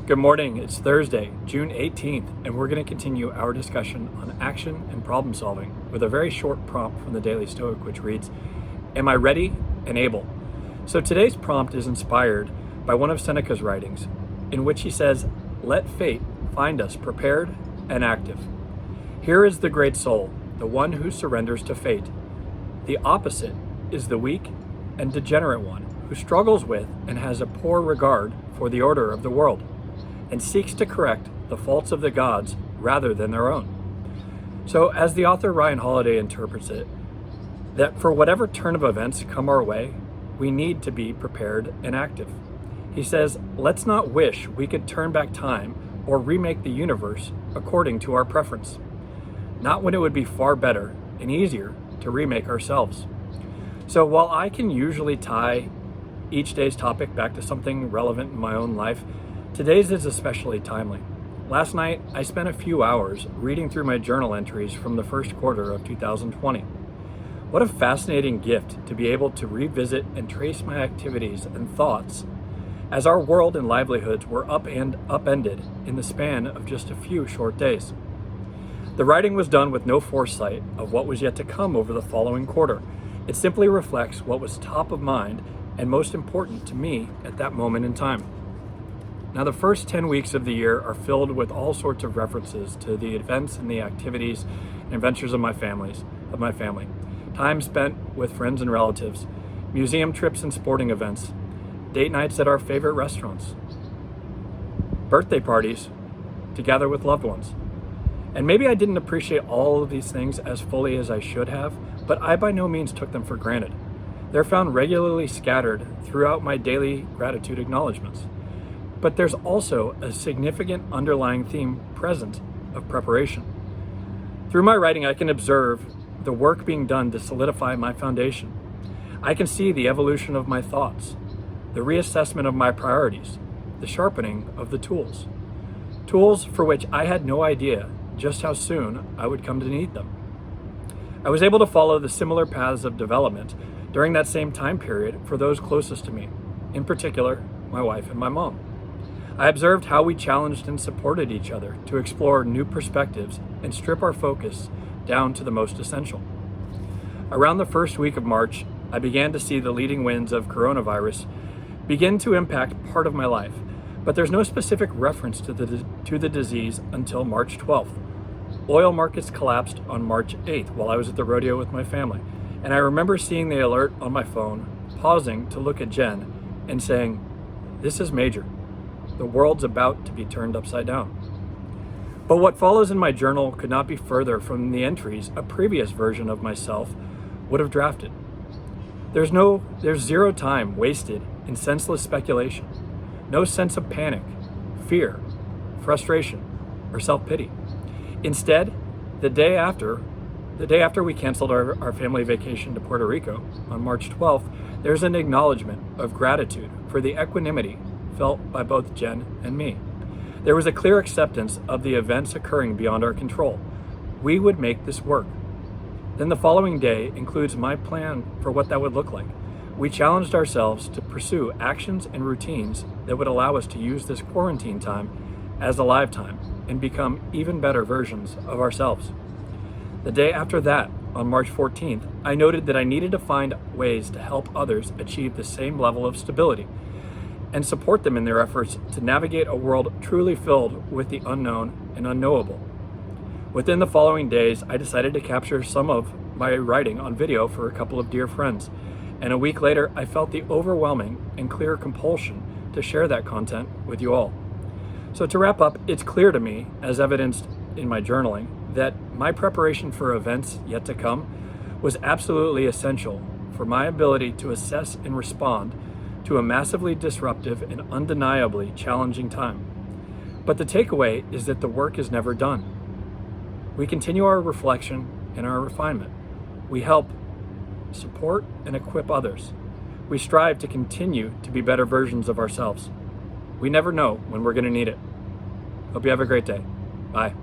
Good morning. It's Thursday, June 18th, and we're going to continue our discussion on action and problem solving with a very short prompt from the Daily Stoic, which reads, Am I ready and able? So today's prompt is inspired by one of Seneca's writings, in which he says, Let fate find us prepared and active. Here is the great soul, the one who surrenders to fate. The opposite is the weak and degenerate one, who struggles with and has a poor regard for the order of the world, and seeks to correct the faults of the gods rather than their own. So as the author Ryan Holiday interprets it, that for whatever turn of events come our way, we need to be prepared and active. He says, let's not wish we could turn back time or remake the universe according to our preference. Not when it would be far better and easier to remake ourselves. So while I can usually tie each day's topic back to something relevant in my own life, today's is especially timely. Last night, I spent a few hours reading through my journal entries from the first quarter of 2020. What a fascinating gift to be able to revisit and trace my activities and thoughts as our world and livelihoods were upended in the span of just a few short days. The writing was done with no foresight of what was yet to come over the following quarter. It simply reflects what was top of mind and most important to me at that moment in time. Now, the first 10 weeks of the year are filled with all sorts of references to the events and the activities and adventures of my family. Time spent with friends and relatives, museum trips and sporting events, date nights at our favorite restaurants, birthday parties together with loved ones. And maybe I didn't appreciate all of these things as fully as I should have, but I by no means took them for granted. They're found regularly scattered throughout my daily gratitude acknowledgments. But there's also a significant underlying theme present of preparation. Through my writing, I can observe the work being done to solidify my foundation. I can see the evolution of my thoughts, the reassessment of my priorities, the sharpening of the tools. Tools for which I had no idea just how soon I would come to need them. I was able to follow the similar paths of development during that same time period for those closest to me, in particular, my wife and my mom. I observed how we challenged and supported each other to explore new perspectives and strip our focus down to the most essential. Around the first week of March, I began to see the leading winds of coronavirus begin to impact part of my life, but there's no specific reference to the disease until March 12th. Oil markets collapsed on March 8th while I was at the rodeo with my family, and I remember seeing the alert on my phone, pausing to look at Jen and saying, "This is major. The world's about to be turned upside down." But what follows in my journal could not be further from the entries a previous version of myself would have drafted. There's zero time wasted in senseless speculation, no sense of panic, fear, frustration, or self-pity. Instead, the day after we canceled our family vacation to Puerto Rico on March 12th, there's an acknowledgement of gratitude for the equanimity felt by both Jen and me. There was a clear acceptance of the events occurring beyond our control. We would make this work. Then the following day includes my plan for what that would look like. We challenged ourselves to pursue actions and routines that would allow us to use this quarantine time as a live time and become even better versions of ourselves. The day after that, on March 14th, I noted that I needed to find ways to help others achieve the same level of stability and support them in their efforts to navigate a world truly filled with the unknown and unknowable. Within the following days, I decided to capture some of my writing on video for a couple of dear friends, and a week later, I felt the overwhelming and clear compulsion to share that content with you all. So to wrap up, it's clear to me, as evidenced in my journaling, that my preparation for events yet to come was absolutely essential for my ability to assess and respond to a massively disruptive and undeniably challenging time. But the takeaway is that the work is never done. We continue our reflection and our refinement. We help support and equip others. We strive to continue to be better versions of ourselves. We never know when we're going to need it. Hope you have a great day. Bye.